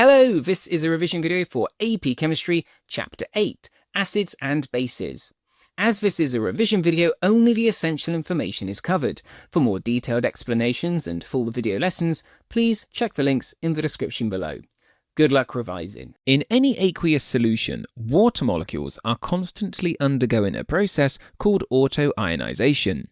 Hello, this is a revision video for AP Chemistry, Chapter 8, Acids and Bases. As this is a revision video, only the essential information is covered. For more detailed explanations and full video lessons, please check the links in the description below. Good luck revising. In any aqueous solution, water molecules are constantly undergoing a process called autoionization.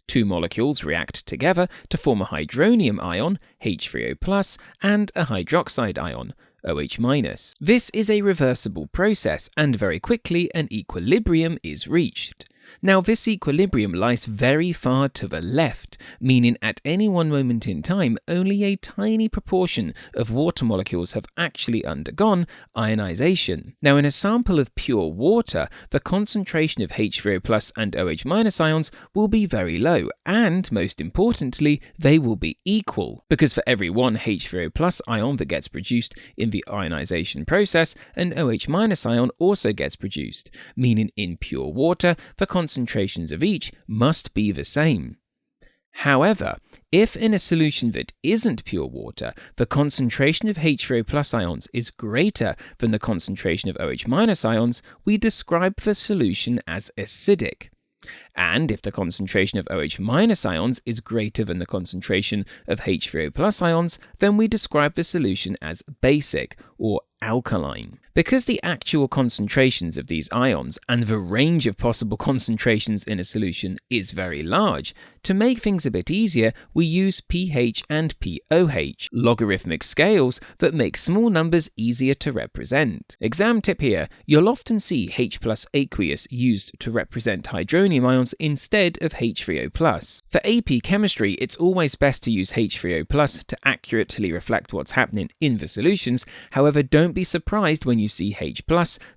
Two molecules react together to form a hydronium ion, H3O+, and a hydroxide ion, OH-. This is a reversible process, and very quickly an equilibrium is reached. Now, this equilibrium lies very far to the left, meaning at any one moment in time, only a tiny proportion of water molecules have actually undergone ionization. Now, in a sample of pure water, the concentration of H3O+ and OH- ions will be very low, and most importantly, they will be equal, because for every one H3O+ ion that gets produced in the ionization process, an OH- ion also gets produced, meaning in pure water, the concentrations of each must be the same. However, if in a solution that isn't pure water, the concentration of H3O+ ions is greater than the concentration of OH- ions, we describe the solution as acidic. And if the concentration of OH- ions is greater than the concentration of H3O+ ions, then we describe the solution as basic or alkaline. Because the actual concentrations of these ions and the range of possible concentrations in a solution is very large, to make things a bit easier, we use pH and pOH, logarithmic scales that make small numbers easier to represent. Exam tip here, you'll often see H+ aqueous used to represent hydronium ions instead of H3O+. For AP chemistry, it's always best to use H3O+ to accurately reflect what's happening in the solutions. However, don't be surprised when you see H+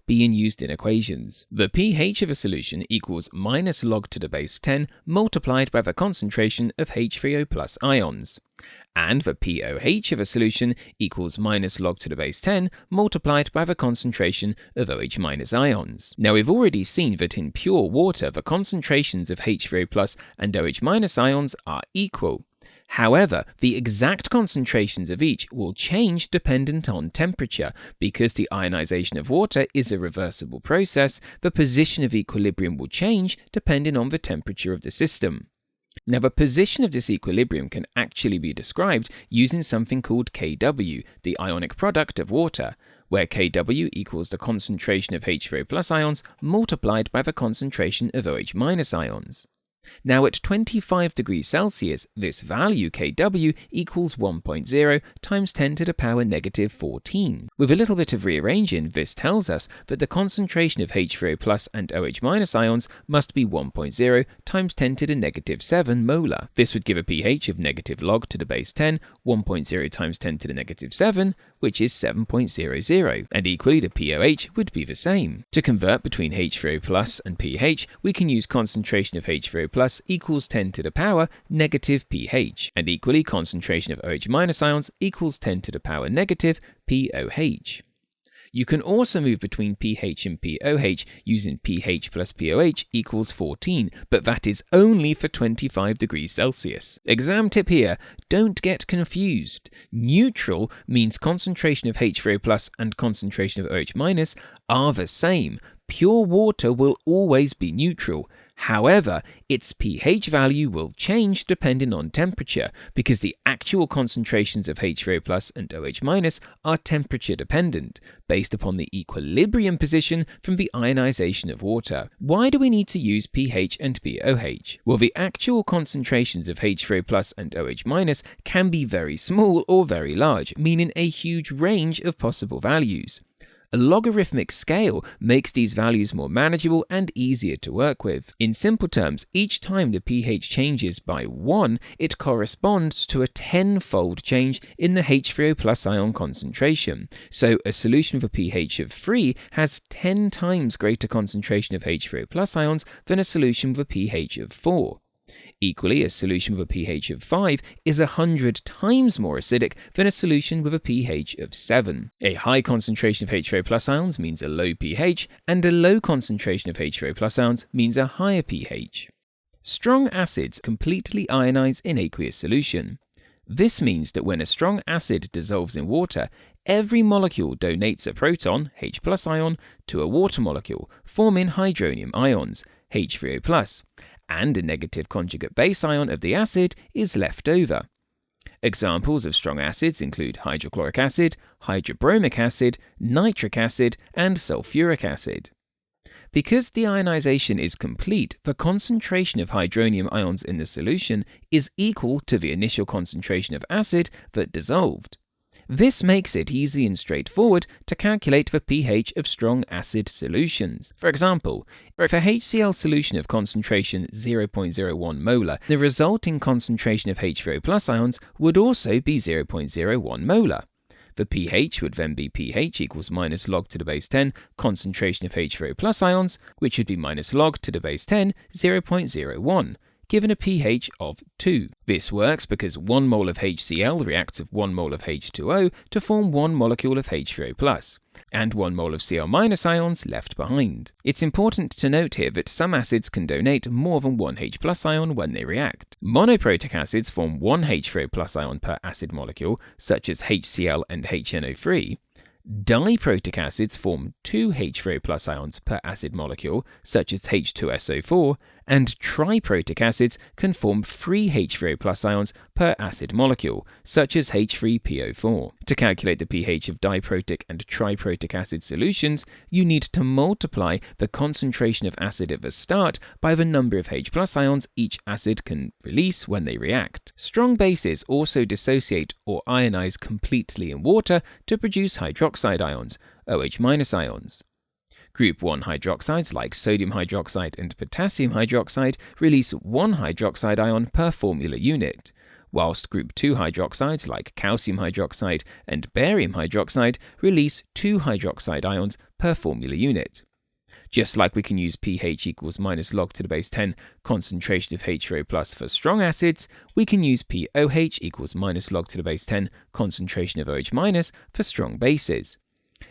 being used in equations. The pH of a solution equals minus log to the base 10 multiplied by the concentration of H3O+ ions. And the pOH of a solution equals minus log to the base 10 multiplied by the concentration of OH- ions. Now, we've already seen that in pure water, the concentrations of H3O+ and OH- ions are equal. However, the exact concentrations of each will change dependent on temperature. Because the ionization of water is a reversible process, the position of equilibrium will change depending on the temperature of the system. Now, the position of this equilibrium can actually be described using something called Kw, the ionic product of water, where Kw equals the concentration of H3O+ ions multiplied by the concentration of OH- ions. Now, at 25 degrees Celsius, this value Kw equals 1.0 times 10 to the power negative 14. With a little bit of rearranging, this tells us that the concentration of H3O+ and OH- ions must be 1.0 times 10 to the negative 7 molar. This would give a pH of negative log to the base 10, 1.0 times 10 to the negative 7, which is 7.00, and equally the pOH would be the same. To convert between H3O+ and pH, we can use concentration of H3O+ equals 10 to the power negative pH, and equally concentration of OH- ions equals 10 to the power negative pOH. You can also move between pH and pOH using pH plus pOH equals 14, but that is only for 25 degrees Celsius. Exam tip here, don't get confused. Neutral means concentration of H3O+ and concentration of OH- are the same. Pure water will always be neutral. However, its pH value will change depending on temperature, because the actual concentrations of H3O+ and OH- are temperature dependent, based upon the equilibrium position from the ionization of water. Why do we need to use pH and pOH? Well, the actual concentrations of H3O+ and OH- can be very small or very large, meaning a huge range of possible values. A logarithmic scale makes these values more manageable and easier to work with. In simple terms, each time the pH changes by 1, it corresponds to a 10-fold change in the H3O+ ion concentration. So a solution with a pH of 3 has 10 times greater concentration of H3O+ ions than a solution with a pH of 4. Equally, a solution with a pH of 5 is 100 times more acidic than a solution with a pH of 7. A high concentration of H3O+ ions means a low pH, and a low concentration of H3O+ ions means a higher pH. Strong acids completely ionize in aqueous solution. This means that when a strong acid dissolves in water, every molecule donates a proton, H+ ion, to a water molecule, forming hydronium ions, H3O+, and a negative conjugate base ion of the acid is left over. Examples of strong acids include hydrochloric acid, hydrobromic acid, nitric acid, and sulfuric acid. Because the ionization is complete, the concentration of hydronium ions in the solution is equal to the initial concentration of acid that dissolved. This makes it easy and straightforward to calculate the pH of strong acid solutions. For example, if a HCl solution of concentration 0.01 molar, the resulting concentration of H3O+ ions would also be 0.01 molar. The pH would then be pH equals minus log to the base 10 concentration of H3O+ ions, which would be minus log to the base 10 0.01. Given a pH of 2. This works because 1 mole of HCl reacts with 1 mole of H2O to form 1 molecule of H3O+, and 1 mole of Cl- ions left behind. It's important to note here that some acids can donate more than 1 H+ ion when they react. Monoprotic acids form 1 H3O+ ion per acid molecule, such as HCl and HNO3. Diprotic acids form 2 H3O+ ions per acid molecule, such as H2SO4, and triprotic acids can form 3 H3O+ ions per acid molecule, such as H3PO4. To calculate the pH of diprotic and triprotic acid solutions, you need to multiply the concentration of acid at the start by the number of H+ ions each acid can release when they react. Strong bases also dissociate or ionize completely in water to produce hydroxide ions, OH- ions. Group 1 hydroxides like sodium hydroxide and potassium hydroxide release 1 hydroxide ion per formula unit, whilst Group 2 hydroxides like calcium hydroxide and barium hydroxide release 2 hydroxide ions per formula unit. Just like we can use pH equals minus log to the base 10 concentration of H3O+ for strong acids, we can use POH equals minus log to the base 10 concentration of OH- for strong bases.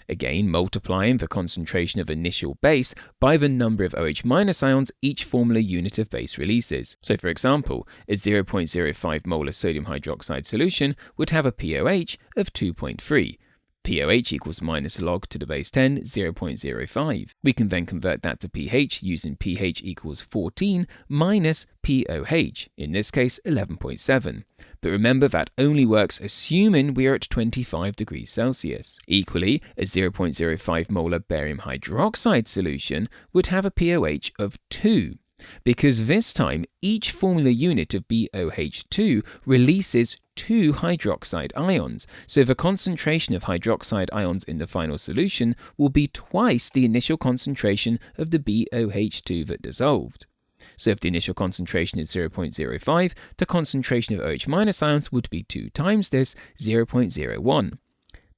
Again, multiplying the concentration of initial base by the number of OH- ions each formula unit of base releases. So for example, a 0.05 molar sodium hydroxide solution would have a POH of 2.3. POH equals minus log to the base 10, 0.05. We can then convert that to pH using pH equals 14 minus POH, in this case 11.7. But remember that only works assuming we are at 25 degrees Celsius. Equally, a 0.05 molar barium hydroxide solution would have a POH of 2. Because this time each formula unit of BOH2 releases 2 hydroxide ions, so the concentration of hydroxide ions in the final solution will be twice the initial concentration of the BOH2 that dissolved. So if the initial concentration is 0.05, the concentration of OH- ions would be 2 times this, 0.01.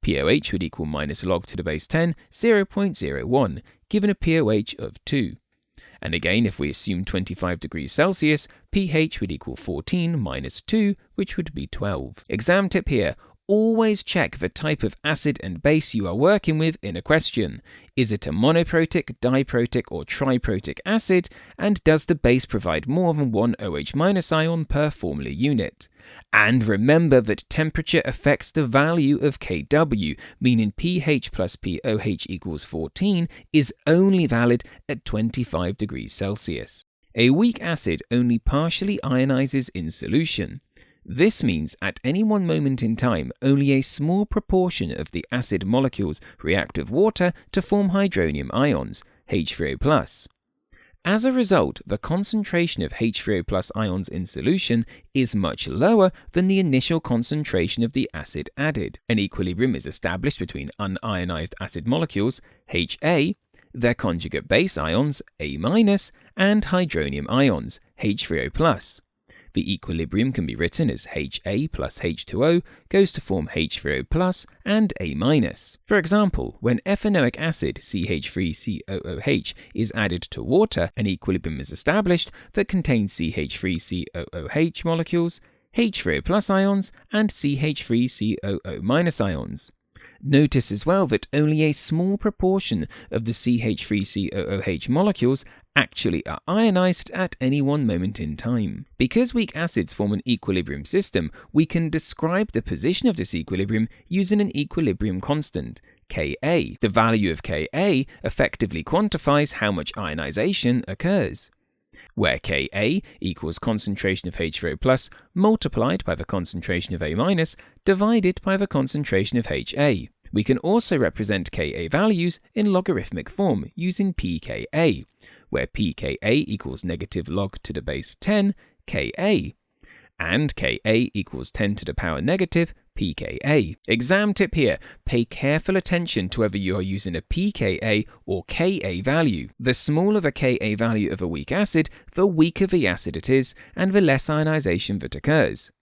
POH would equal minus log to the base 10, 0.01, given a POH of 2. And again, if we assume 25 degrees Celsius, pH would equal 14 minus 2, which would be 12. Exam tip here. Always check the type of acid and base you are working with in a question. Is it a monoprotic, diprotic, or triprotic acid? And does the base provide more than 1 OH- ion per formula unit? And remember that temperature affects the value of Kw, meaning pH plus POH equals 14 is only valid at 25 degrees Celsius. A weak acid only partially ionizes in solution. This means at any one moment in time, only a small proportion of the acid molecules react with water to form hydronium ions, H3O+. As a result, the concentration of H3O+ ions in solution is much lower than the initial concentration of the acid added. An equilibrium is established between unionized acid molecules, Ha, their conjugate base ions, A-, and hydronium ions, H3O+. The equilibrium can be written as Ha plus H2O goes to form H3O plus and A-. For example, when ethanoic acid CH3COOH is added to water, an equilibrium is established that contains CH3COOH molecules, H3O plus ions, and CH3COO- ions. Notice as well that only a small proportion of the CH3COOH molecules actually are ionized at any one moment in time. Because weak acids form an equilibrium system, we can describe the position of this equilibrium using an equilibrium constant, Ka. The value of Ka effectively quantifies how much ionization occurs, where Ka equals concentration of H4O+ multiplied by the concentration of A- divided by the concentration of Ha. We can also represent Ka values in logarithmic form using pKa, where pKa equals negative log to the base 10 Ka, and Ka equals 10 to the power negative pKa. Exam tip here, pay careful attention to whether you are using a pKa or Ka value. The smaller the Ka value of a weak acid, the weaker the acid it is, and the less ionization that occurs.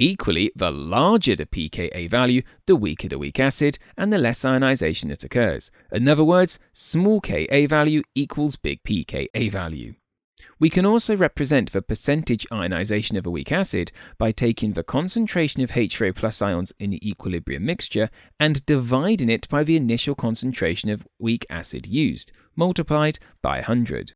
Equally, the larger the pKa value, the weaker the weak acid, and the less ionization that occurs. In other words, small Ka value equals big pKa value. We can also represent the percentage ionization of a weak acid by taking the concentration of H4O+ ions in the equilibrium mixture and dividing it by the initial concentration of weak acid used, multiplied by 100.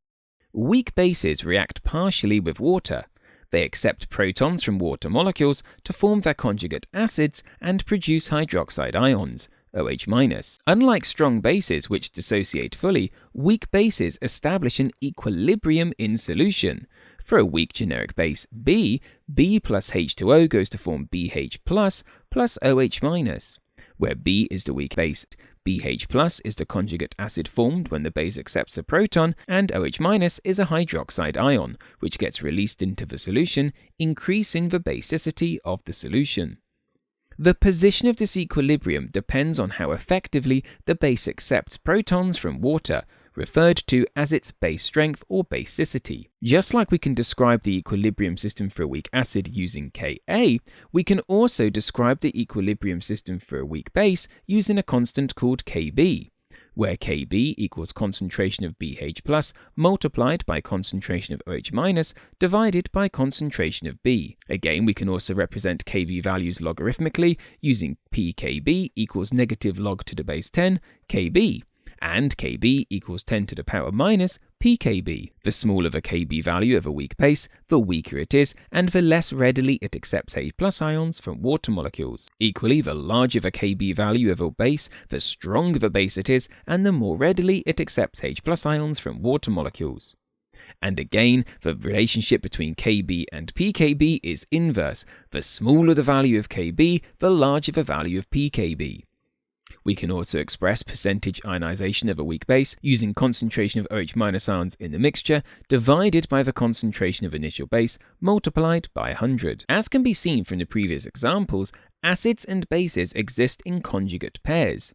Weak bases react partially with water. They accept protons from water molecules to form their conjugate acids and produce hydroxide ions, OH-. Unlike strong bases which dissociate fully, weak bases establish an equilibrium in solution. For a weak generic base B, B plus H2O goes to form BH plus OH-, where B is the weak base. BH plus is the conjugate acid formed when the base accepts a proton, and OH- is a hydroxide ion, which gets released into the solution, increasing the basicity of the solution. The position of this equilibrium depends on how effectively the base accepts protons from water, referred to as its base strength or basicity. Just like we can describe the equilibrium system for a weak acid using Ka, we can also describe the equilibrium system for a weak base using a constant called Kb, where Kb equals concentration of BH+ multiplied by concentration of OH- divided by concentration of B. Again, we can also represent Kb values logarithmically using pKb equals negative log to the base 10 Kb, and Kb equals 10 to the power minus pKb. The smaller the Kb value of a weak base, the weaker it is, and the less readily it accepts H+ ions from water molecules. Equally, the larger the Kb value of a base, the stronger the base it is, and the more readily it accepts H+ ions from water molecules. And again, the relationship between Kb and pKb is inverse. The smaller the value of Kb, the larger the value of pKb. We can also express percentage ionization of a weak base using concentration of OH- ions in the mixture divided by the concentration of initial base multiplied by 100. As can be seen from the previous examples, acids and bases exist in conjugate pairs.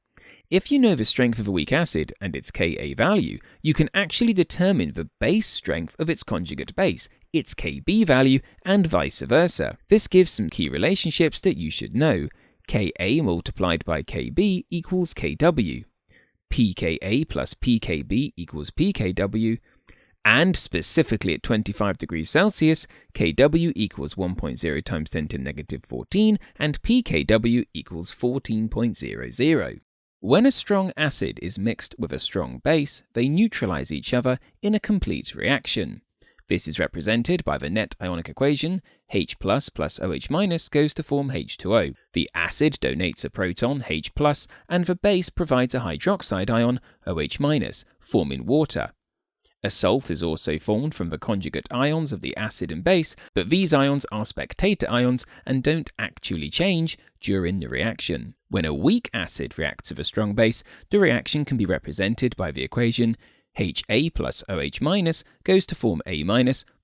If you know the strength of a weak acid and its Ka value, you can actually determine the base strength of its conjugate base, its Kb value, and vice versa. This gives some key relationships that you should know. Ka multiplied by Kb equals Kw, pKa plus pKb equals pKw, and specifically at 25 degrees Celsius, Kw equals 1.0 times 10 to the negative 14, and pKw equals 14.00. When a strong acid is mixed with a strong base, they neutralize each other in a complete reaction. This is represented by the net ionic equation, H plus OH- goes to form H2O. The acid donates a proton, H+, and the base provides a hydroxide ion, OH-, forming water. A salt is also formed from the conjugate ions of the acid and base, but these ions are spectator ions and don't actually change during the reaction. When a weak acid reacts with a strong base, the reaction can be represented by the equation Ha plus OH- goes to form A-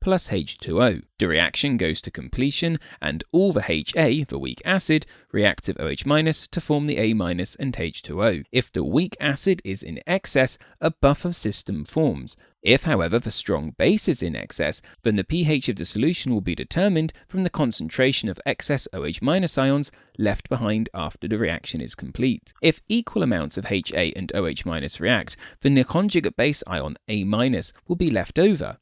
plus H2O. The reaction goes to completion, and all the Ha, the weak acid, reacts with OH- to form the A- and H2O. If the weak acid is in excess, a buffer system forms. If, however, the strong base is in excess, then the pH of the solution will be determined from the concentration of excess OH- ions left behind after the reaction is complete. If equal amounts of Ha and OH- react, then the conjugate base ion A- will be left over.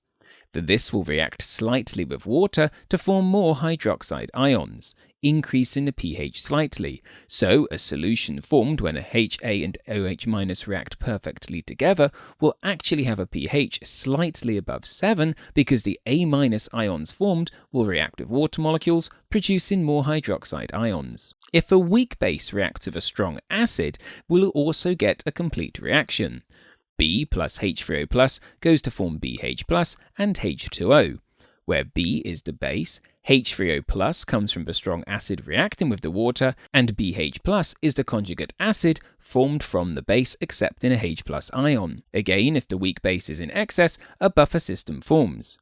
This will react slightly with water to form more hydroxide ions, increasing the pH slightly. So a solution formed when a HA and OH- react perfectly together will actually have a pH slightly above 7 because the A- ions formed will react with water molecules, producing more hydroxide ions. If a weak base reacts with a strong acid, we'll also get a complete reaction. B plus H3O plus goes to form BH plus and H2O. Where B is the base, H3O plus comes from the strong acid reacting with the water, and BH plus is the conjugate acid formed from the base accepting a H plus ion. Again, if the weak base is in excess, a buffer system forms.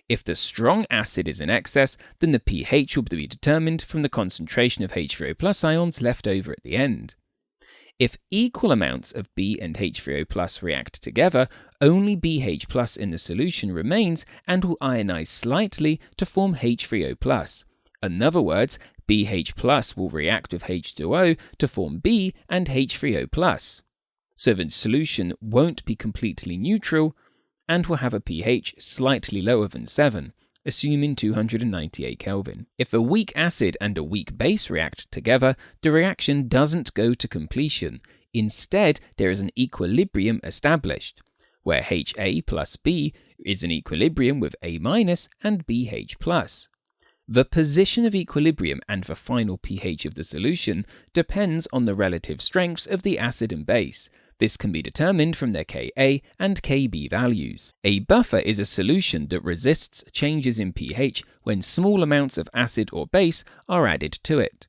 If the strong acid is in excess, then the pH will be determined from the concentration of H3O plus ions left over at the end. If equal amounts of B and H3O plus react together, only BH plus in the solution remains and will ionize slightly to form H3O plus. In other words, BH plus will react with H2O to form B and H3O plus. So the solution won't be completely neutral and will have a pH slightly lower than 7. Assuming 298 Kelvin. If a weak acid and a weak base react together, the reaction doesn't go to completion. Instead, there is an equilibrium established, where HA plus B is in equilibrium with A- and BH plus. The position of equilibrium and the final pH of the solution depends on the relative strengths of the acid and base. This can be determined from their Ka and Kb values. A buffer is a solution that resists changes in pH when small amounts of acid or base are added to it.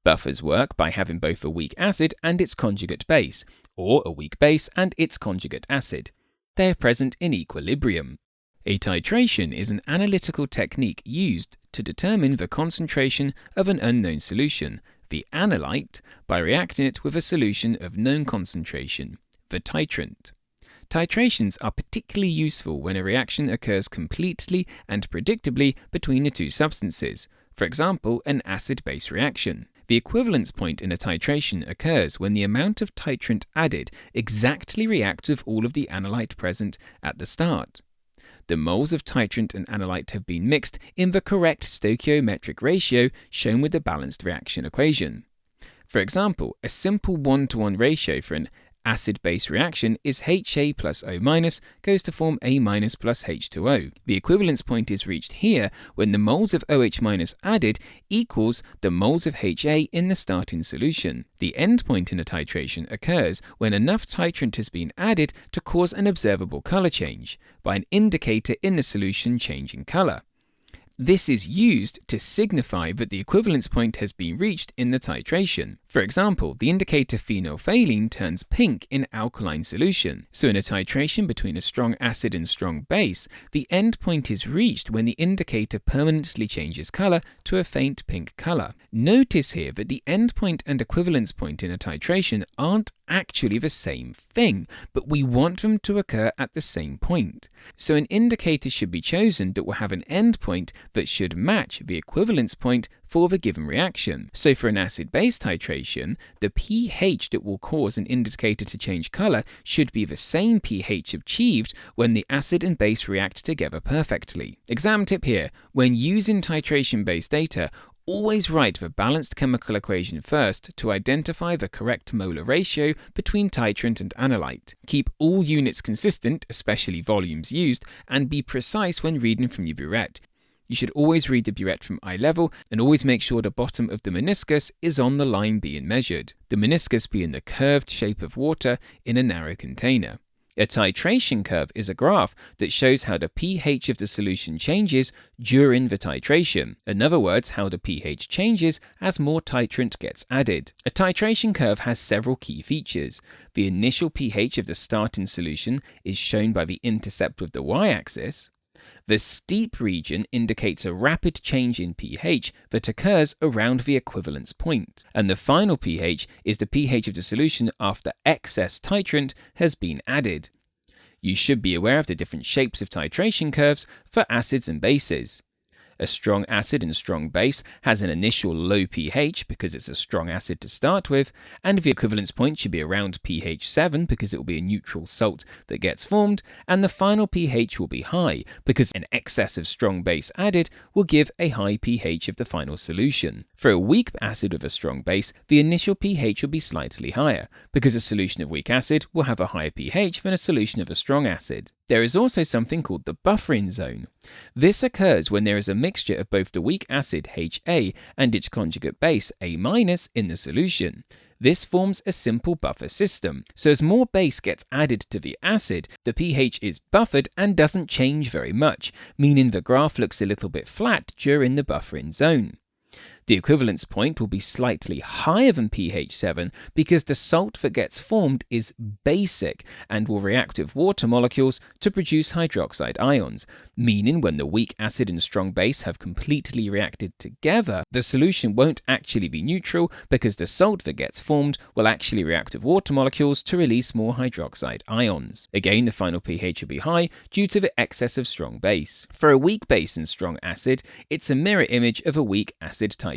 Buffers work by having both a weak acid and its conjugate base, or a weak base and its conjugate acid. They are present in equilibrium. A titration is an analytical technique used to determine the concentration of an unknown solution, the analyte, by reacting it with a solution of known concentration, the titrant. Titrations are particularly useful when a reaction occurs completely and predictably between the two substances, for example, an acid-base reaction. The equivalence point in a titration occurs when the amount of titrant added exactly reacts with all of the analyte present at the start. The moles of titrant and analyte have been mixed in the correct stoichiometric ratio shown with the balanced reaction equation. For example, a simple 1-to-1 ratio for an acid-base reaction is HA plus O minus goes to form A minus plus H2O. The equivalence point is reached here when the moles of OH minus added equals the moles of HA in the starting solution. The end point in a titration occurs when enough titrant has been added to cause an observable color change, by an indicator in the solution changing color. This is used to signify that the equivalence point has been reached in the titration. For example, the indicator phenolphthalein turns pink in alkaline solution. So in a titration between a strong acid and strong base, the end point is reached when the indicator permanently changes color to a faint pink color. Notice here that the end point and equivalence point in a titration aren't actually the same thing, but we want them to occur at the same point. So an indicator should be chosen that will have an end point that should match the equivalence point for the given reaction. So for an acid-base titration, the pH that will cause an indicator to change color should be the same pH achieved when the acid and base react together perfectly. Exam tip here: when using titration-based data, always write the balanced chemical equation first to identify the correct molar ratio between titrant and analyte. Keep all units consistent, especially volumes used, and be precise when reading from your burette. You should always read the burette from eye level and always make sure the bottom of the meniscus is on the line being measured, the meniscus being the curved shape of water in a narrow container. A titration curve is a graph that shows how the pH of the solution changes during the titration. In other words, how the pH changes as more titrant gets added. A titration curve has several key features. The initial pH of the starting solution is shown by the intercept with the y-axis. The steep region indicates a rapid change in pH that occurs around the equivalence point, and the final pH is the pH of the solution after excess titrant has been added. You should be aware of the different shapes of titration curves for acids and bases. A strong acid and strong base has an initial low pH because it's a strong acid to start with, and the equivalence point should be around pH 7 because it will be a neutral salt that gets formed, and the final pH will be high because an excess of strong base added will give a high pH of the final solution. For a weak acid with a strong base, the initial pH will be slightly higher because a solution of weak acid will have a higher pH than a solution of a strong acid. There is also something called the buffering zone. This occurs when there is a mixture of both the weak acid HA and its conjugate base A- in the solution. This forms a simple buffer system, so as more base gets added to the acid, the pH is buffered and doesn't change very much, meaning the graph looks a little bit flat during the buffering zone. The equivalence point will be slightly higher than pH 7 because the salt that gets formed is basic and will react with water molecules to produce hydroxide ions, meaning when the weak acid and strong base have completely reacted together, the solution won't actually be neutral because the salt that gets formed will actually react with water molecules to release more hydroxide ions. Again, the final pH will be high due to the excess of strong base. For a weak base and strong acid, it's a mirror image of a weak acid titration,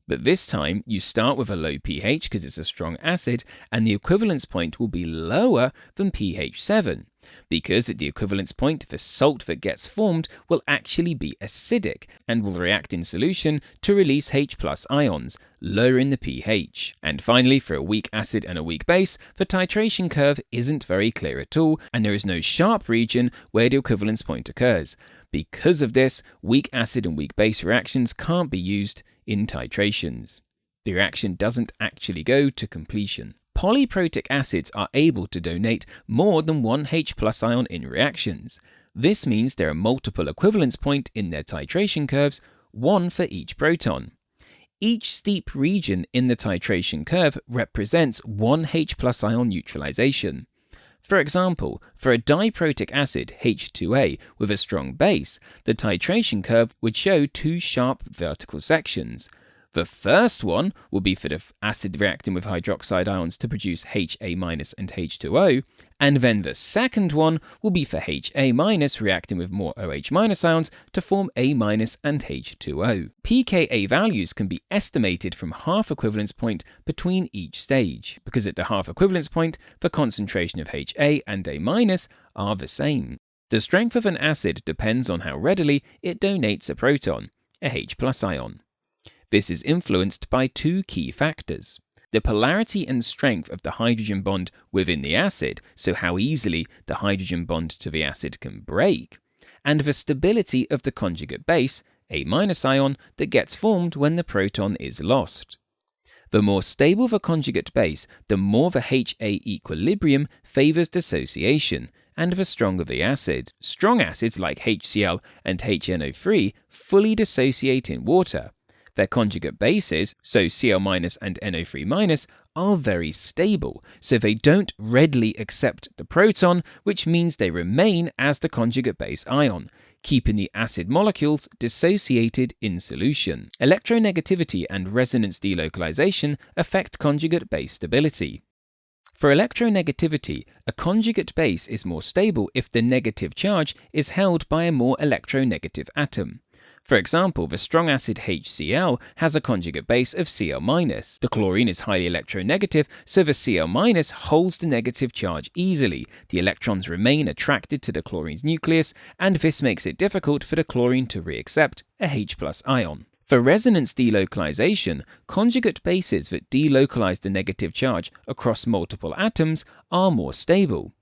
but this time you start with a low pH because it's a strong acid, and the equivalence point will be lower than pH 7. Because at the equivalence point, the salt that gets formed will actually be acidic and will react in solution to release H+ ions, lowering the pH. And finally, for a weak acid and a weak base, the titration curve isn't very clear at all, and there is no sharp region where the equivalence point occurs. Because of this, weak acid and weak base reactions can't be used in titrations. The reaction doesn't actually go to completion. Polyprotic acids are able to donate more than one H+ ion in reactions. This means there are multiple equivalence points in their titration curves, one for each proton. Each steep region in the titration curve represents one H+ ion neutralization. For example, for a diprotic acid, H2A, with a strong base, the titration curve would show two sharp vertical sections. The first one will be for the acid reacting with hydroxide ions to produce HA- and H2O, and then the second one will be for HA- reacting with more OH- ions to form A- and H2O. pKa values can be estimated from half equivalence point between each stage, because at the half equivalence point, the concentration of HA and A- are the same. The strength of an acid depends on how readily it donates a proton, a H+ ion. This is influenced by two key factors: the polarity and strength of the hydrogen bond within the acid, so how easily the hydrogen bond to the acid can break, and the stability of the conjugate base, A- ion, that gets formed when the proton is lost. The more stable the conjugate base, the more the HA equilibrium favors dissociation, and the stronger the acid. Strong acids like HCl and HNO3 fully dissociate in water. Their conjugate bases, so Cl- and NO3-, are very stable, so they don't readily accept the proton, which means they remain as the conjugate base ion, keeping the acid molecules dissociated in solution. Electronegativity and resonance delocalization affect conjugate base stability. For electronegativity, a conjugate base is more stable if the negative charge is held by a more electronegative atom. For example, the strong acid HCl has a conjugate base of Cl-. The chlorine is highly electronegative, so the Cl- holds the negative charge easily. The electrons remain attracted to the chlorine's nucleus, and this makes it difficult for the chlorine to reaccept a H+ ion. For resonance delocalization, conjugate bases that delocalize the negative charge across multiple atoms are more stable.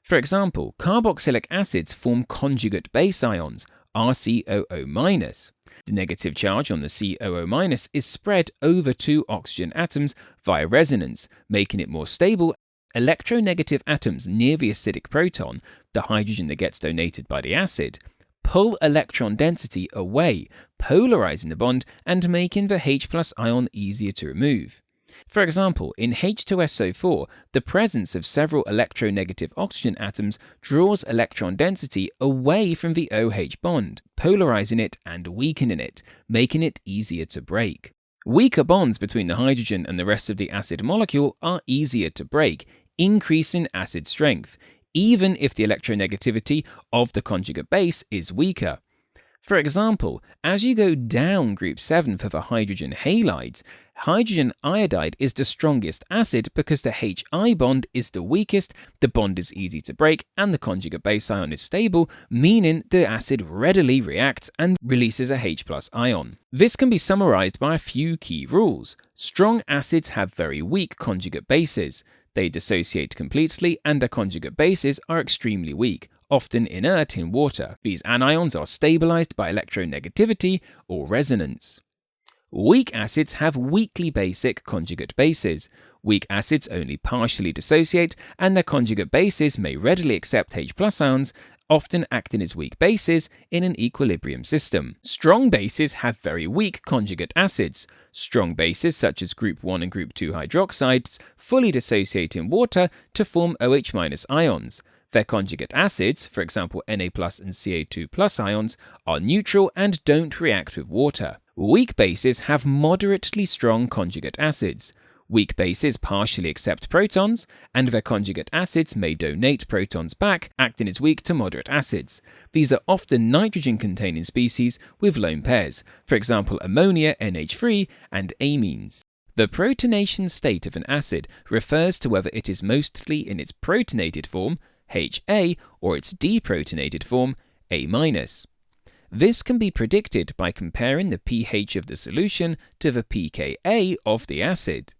For example, carboxylic acids form conjugate base ions, RCOO-. The negative charge on the COO- is spread over two oxygen atoms via resonance, making it more stable. Electronegative atoms near the acidic proton, the hydrogen that gets donated by the acid, pull electron density away, polarizing the bond and making the H+ ion easier to remove. For example, in H2SO4, the presence of several electronegative oxygen atoms draws electron density away from the OH bond, polarizing it and weakening it, making it easier to break. Weaker bonds between the hydrogen and the rest of the acid molecule are easier to break, increasing acid strength, even if the electronegativity of the conjugate base is weaker. For example, as you go down group 7 for the hydrogen halides, hydrogen iodide is the strongest acid because the Hi bond is the weakest, the bond is easy to break, and the conjugate base ion is stable, meaning the acid readily reacts and releases a H+ ion. This can be summarized by a few key rules. Strong acids have very weak conjugate bases. They dissociate completely, and their conjugate bases are extremely weak, often inert in water. These anions are stabilized by electronegativity or resonance. Weak acids have weakly basic conjugate bases. Weak acids only partially dissociate, and their conjugate bases may readily accept H+ ions, often acting as weak bases in an equilibrium system. Strong bases have very weak conjugate acids. Strong bases such as group 1 and group 2 hydroxides fully dissociate in water to form OH- ions. Their conjugate acids, for example Na+ and Ca2+ ions, are neutral and don't react with water. Weak bases have moderately strong conjugate acids. Weak bases partially accept protons, and their conjugate acids may donate protons back, acting as weak to moderate acids. These are often nitrogen-containing species with lone pairs, for example ammonia NH3 and amines. The protonation state of an acid refers to whether it is mostly in its protonated form, Ha, or its deprotonated form, A-. This can be predicted by comparing the pH of the solution to the pKa of the acid.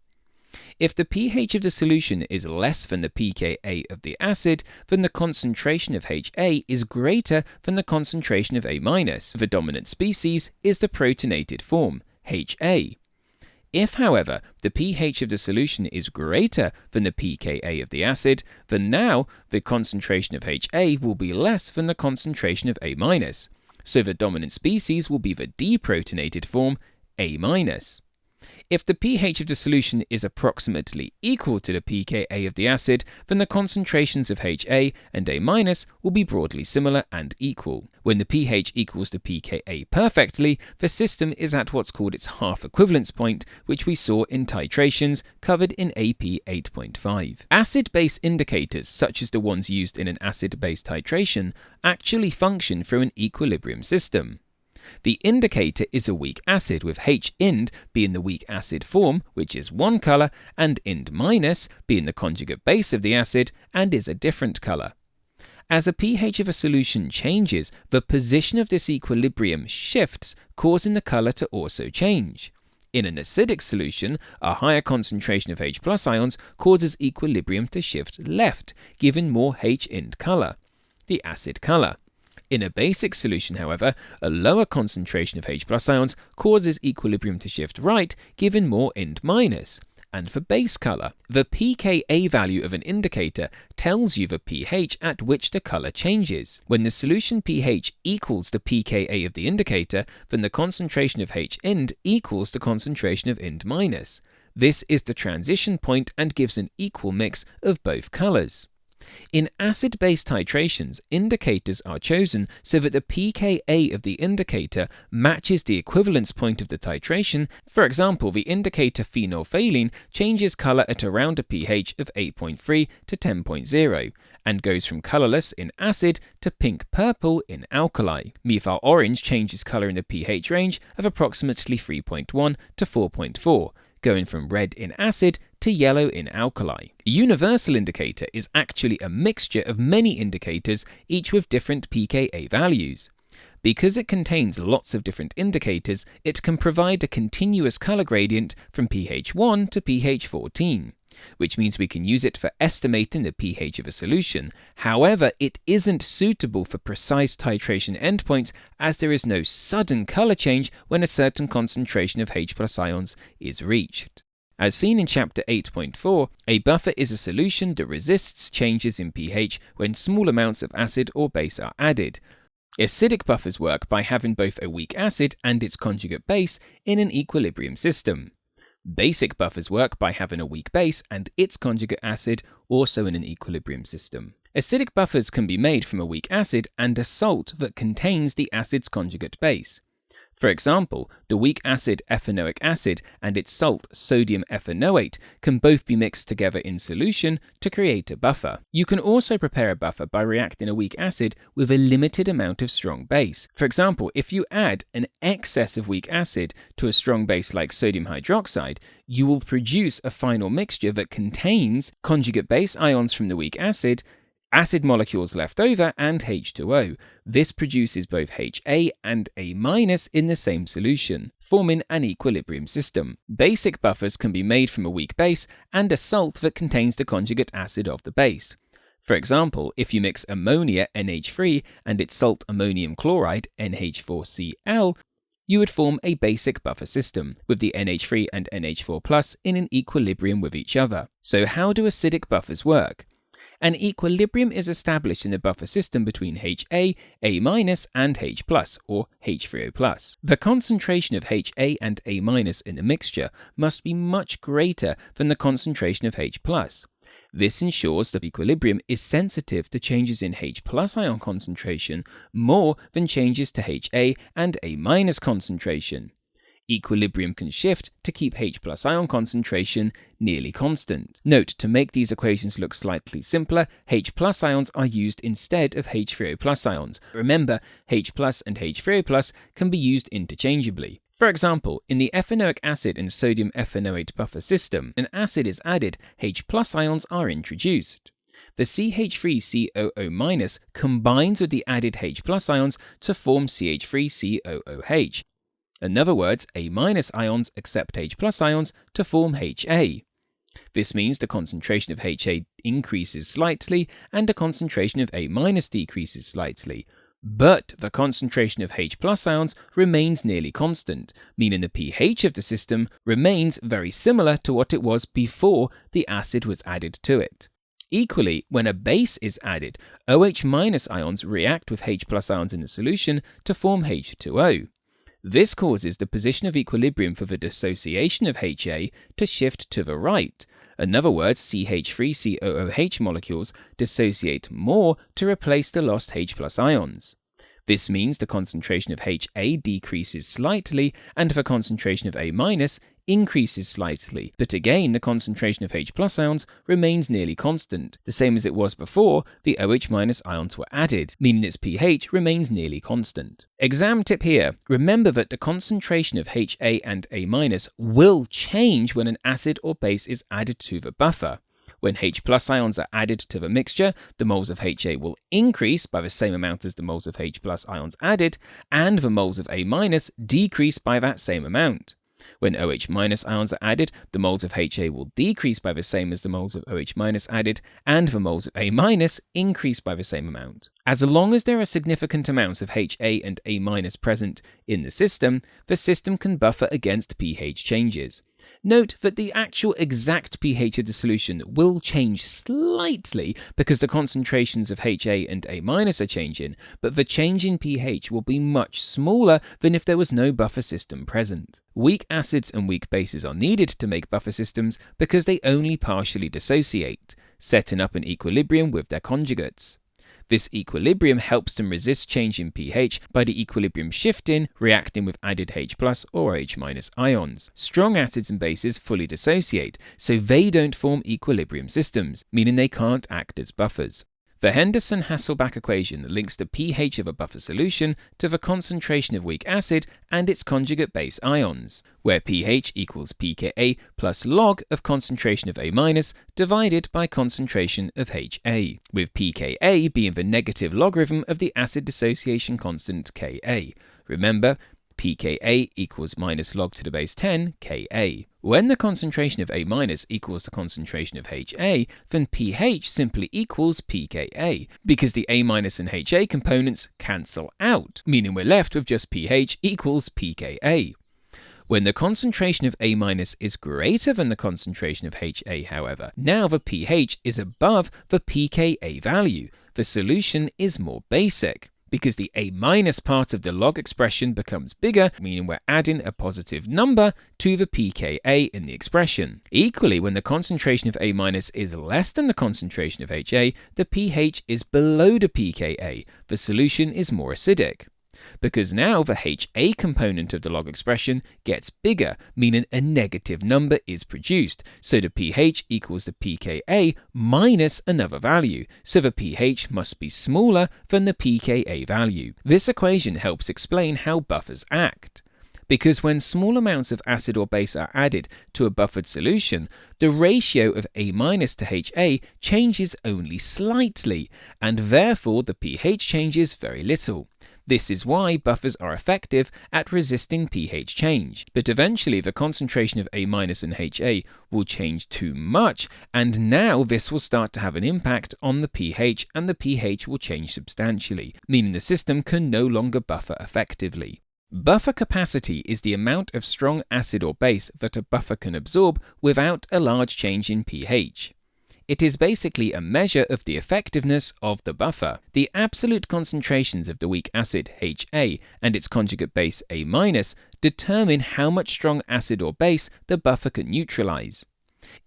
If the pH of the solution is less than the pKa of the acid, then the concentration of Ha is greater than the concentration of A-. The dominant species is the protonated form, Ha. If, however, the pH of the solution is greater than the pKa of the acid, then now the concentration of Ha will be less than the concentration of A-. So the dominant species will be the deprotonated form, A-. If the pH of the solution is approximately equal to the pKa of the acid, then the concentrations of Ha and A- will be broadly similar and equal. When the pH equals the pKa perfectly, the system is at what's called its half equivalence point, which we saw in titrations covered in AP 8.5. Acid-base indicators, such as the ones used in an acid-base titration, actually function through an equilibrium system. The indicator is a weak acid, with H-ind being the weak acid form, which is one colour, and Ind- being the conjugate base of the acid and is a different colour. As the pH of a solution changes, the position of this equilibrium shifts, causing the colour to also change. In an acidic solution, a higher concentration of H+ ions causes equilibrium to shift left, giving more H-ind colour, the acid colour. In a basic solution, however, a lower concentration of H+ ions causes equilibrium to shift right, giving more Ind-. And for base colour, the pKa value of an indicator tells you the pH at which the colour changes. When the solution pH equals the pKa of the indicator, then the concentration of H-ind equals the concentration of Ind-. This is the transition point and gives an equal mix of both colours. In acid-base titrations, indicators are chosen so that the pKa of the indicator matches the equivalence point of the titration. For example, the indicator phenolphthalein changes colour at around a pH of 8.3 to 10.0 and goes from colourless in acid to pink-purple in alkali. Methyl orange changes colour in the pH range of approximately 3.1 to 4.4, going from red in acid to yellow in alkali. A universal indicator is actually a mixture of many indicators, each with different pKa values. Because it contains lots of different indicators, it can provide a continuous colour gradient from pH 1 to pH 14, which means we can use it for estimating the pH of a solution. However, it isn't suitable for precise titration endpoints, as there is no sudden colour change when a certain concentration of H+ ions is reached. As seen in Chapter 8.4, a buffer is a solution that resists changes in pH when small amounts of acid or base are added. Acidic buffers work by having both a weak acid and its conjugate base in an equilibrium system. Basic buffers work by having a weak base and its conjugate acid also in an equilibrium system. Acidic buffers can be made from a weak acid and a salt that contains the acid's conjugate base. For example, the weak acid ethanoic acid and its salt sodium ethanoate can both be mixed together in solution to create a buffer. You can also prepare a buffer by reacting a weak acid with a limited amount of strong base. For example, if you add an excess of weak acid to a strong base like sodium hydroxide, you will produce a final mixture that contains conjugate base ions from the weak acid molecules left over, and H2O. This produces both HA and A- in the same solution, forming an equilibrium system. Basic buffers can be made from a weak base and a salt that contains the conjugate acid of the base. For example, if you mix ammonia NH3 and its salt ammonium chloride NH4Cl, you would form a basic buffer system, with the NH3 and NH4+ in an equilibrium with each other. So how do acidic buffers work? An equilibrium is established in the buffer system between HA, A- and H+, or H3O+. The concentration of HA and A- in the mixture must be much greater than the concentration of H+. This ensures that equilibrium is sensitive to changes in H+ ion concentration more than changes to HA and A- concentration. Equilibrium can shift to keep H+ ion concentration nearly constant. Note, to make these equations look slightly simpler, H+ ions are used instead of H3O+ ions. Remember, H+ and H3O+ can be used interchangeably. For example, in the ethanoic acid and sodium ethanoate buffer system, an acid is added, H+ ions are introduced. The CH3COO- combines with the added H+ ions to form CH3COOH. In other words, A- ions accept H+ ions to form HA. This means the concentration of HA increases slightly and the concentration of A- decreases slightly. But the concentration of H+ ions remains nearly constant, meaning the pH of the system remains very similar to what it was before the acid was added to it. Equally, when a base is added, OH- ions react with H+ ions in the solution to form H2O. This causes the position of equilibrium for the dissociation of HA to shift to the right. In other words, CH3COOH molecules dissociate more to replace the lost H+ ions. This means the concentration of HA decreases slightly and the concentration of A- increases slightly, but again the concentration of H+ ions remains nearly constant, the same as it was before the OH- ions were added, meaning its pH remains nearly constant. Exam tip here: remember that the concentration of HA and A- will change when an acid or base is added to the buffer. When H+ ions are added to the mixture, the moles of HA will increase by the same amount as the moles of H+ ions added, and the moles of A- decrease by that same amount. When OH- ions are added, the moles of HA will decrease by the same as the moles of OH- added, and the moles of A- increase by the same amount. As long as there are significant amounts of HA and A- present in the system can buffer against pH changes. Note that the actual exact pH of the solution will change slightly because the concentrations of HA and A- are changing, but the change in pH will be much smaller than if there was no buffer system present. Weak acids and weak bases are needed to make buffer systems because they only partially dissociate, setting up an equilibrium with their conjugates. This equilibrium helps them resist change in pH by the equilibrium shifting, reacting with added H+ or OH- ions. Strong acids and bases fully dissociate, so they don't form equilibrium systems, meaning they can't act as buffers. The Henderson-Hasselbalch equation links the pH of a buffer solution to the concentration of weak acid and its conjugate base ions, where pH equals pKa plus log of concentration of A- divided by concentration of HA, with pKa being the negative logarithm of the acid dissociation constant Ka. Remember, pKa equals minus log to the base 10 Ka. When the concentration of A- equals the concentration of HA, then pH simply equals pKa, because the A- and HA components cancel out, meaning we're left with just pH equals pKa. When the concentration of A- is greater than the concentration of HA, however, now the pH is above the pKa value. The solution is more basic, because the A- part of the log expression becomes bigger, meaning we're adding a positive number to the pKa in the expression. Equally, when the concentration of A- is less than the concentration of HA, the pH is below the pKa. The solution is more acidic. because now the HA component of the log expression gets bigger, meaning a negative number is produced. So the pH equals the pKa minus another value. So the pH must be smaller than the pKa value. This equation helps explain how buffers act. Because when small amounts of acid or base are added to a buffered solution, the ratio of A- to HA changes only slightly, and therefore the pH changes very little. This is why buffers are effective at resisting pH change. But eventually the concentration of A- and HA will change too much, and now this will start to have an impact on the pH, and the pH will change substantially, meaning the system can no longer buffer effectively. Buffer capacity is the amount of strong acid or base that a buffer can absorb without a large change in pH. It is basically a measure of the effectiveness of the buffer. The absolute concentrations of the weak acid HA and its conjugate base A- determine how much strong acid or base the buffer can neutralize.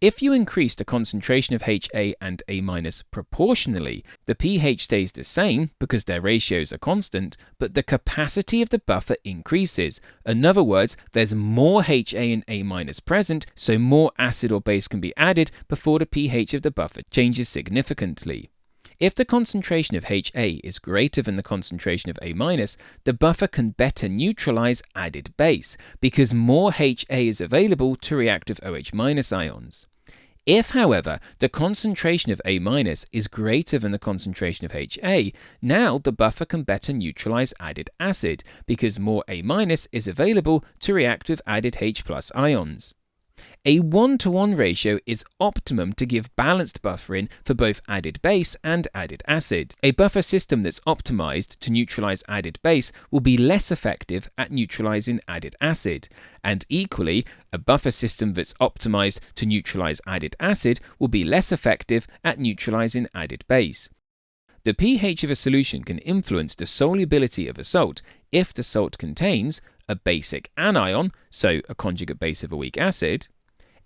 If you increase the concentration of HA and A- proportionally, the pH stays the same because their ratios are constant, but the capacity of the buffer increases. In other words, there's more HA and A- present, so more acid or base can be added before the pH of the buffer changes significantly. If the concentration of HA is greater than the concentration of A-, the buffer can better neutralize added base, because more HA is available to react with OH- ions. If, however, the concentration of A- is greater than the concentration of HA, now the buffer can better neutralize added acid, because more A- is available to react with added H+ ions. A 1-to-1 ratio is optimum to give balanced buffering for both added base and added acid. A buffer system that's optimized to neutralize added base will be less effective at neutralizing added acid, and equally, a buffer system that's optimized to neutralize added acid will be less effective at neutralizing added base. The pH of a solution can influence the solubility of a salt if the salt contains a basic anion, so a conjugate base of a weak acid,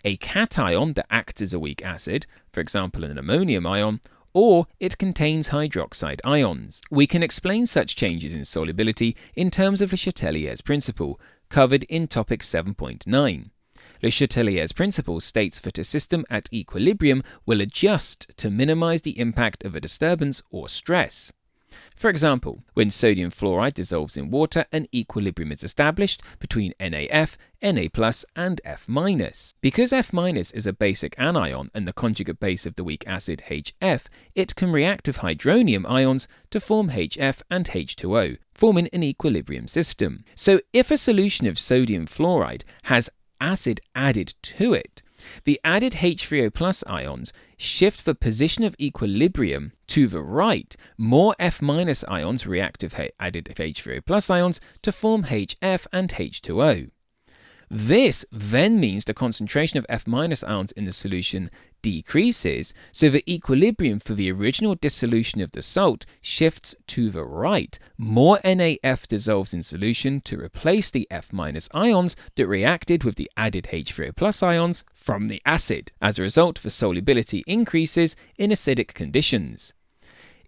a cation that acts as a weak acid, for example an ammonium ion, or it contains hydroxide ions. We can explain such changes in solubility in terms of Le Chatelier's principle, covered in topic 7.9. Le Chatelier's principle states that a system at equilibrium will adjust to minimize the impact of a disturbance or stress. For example, when sodium fluoride dissolves in water, an equilibrium is established between NaF, Na+, and F-. Because F- is a basic anion and the conjugate base of the weak acid HF, it can react with hydronium ions to form HF and H2O, forming an equilibrium system. So if a solution of sodium fluoride has acid added to it, the added H3O+ ions shift the position of equilibrium to the right. More F- ions react with added H3O+ ions to form HF and H2O. This then means the concentration of F- ions in the solution decreases, so the equilibrium for the original dissolution of the salt shifts to the right. More NaF dissolves in solution to replace the F- ions that reacted with the added H3O+ ions from the acid. As a result, the solubility increases in acidic conditions.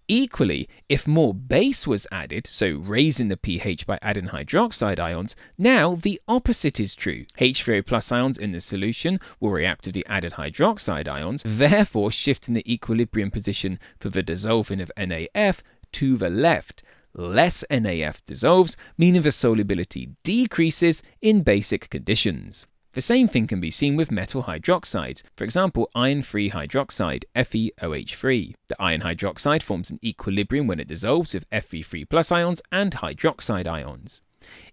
Equally, if more base was added, so raising the pH by adding hydroxide ions, now the opposite is true. H3O+ ions in the solution will react with the added hydroxide ions, therefore shifting the equilibrium position for the dissolving of NaF to the left. Less NaF dissolves, meaning the solubility decreases in basic conditions. The same thing can be seen with metal hydroxides, for example iron-free hydroxide, FeOH3. The iron hydroxide forms an equilibrium when it dissolves with Fe3+ ions and hydroxide ions.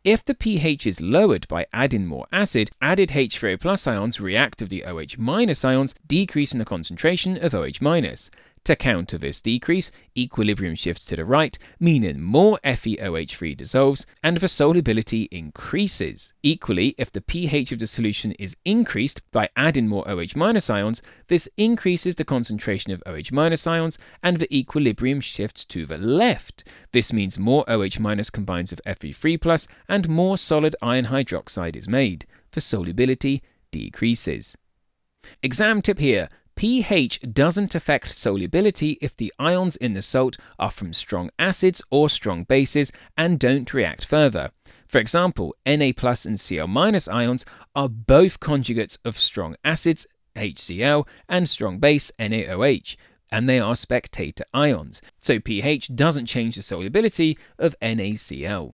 If the pH is lowered by adding more acid, added H3O+ ions react with the OH- ions, decreasing the concentration of OH-. To counter this decrease, equilibrium shifts to the right, meaning more FeOH3 dissolves and the solubility increases. Equally, if the pH of the solution is increased by adding more OH- ions, this increases the concentration of OH- ions and the equilibrium shifts to the left. This means more OH- combines with Fe3+, and more solid iron hydroxide is made. The solubility decreases. Exam tip here. pH doesn't affect solubility if the ions in the salt are from strong acids or strong bases and don't react further. For example, Na plus and Cl minus ions are both conjugates of strong acids, HCl, and strong base, NaOH, and they are spectator ions, so pH doesn't change the solubility of NaCl.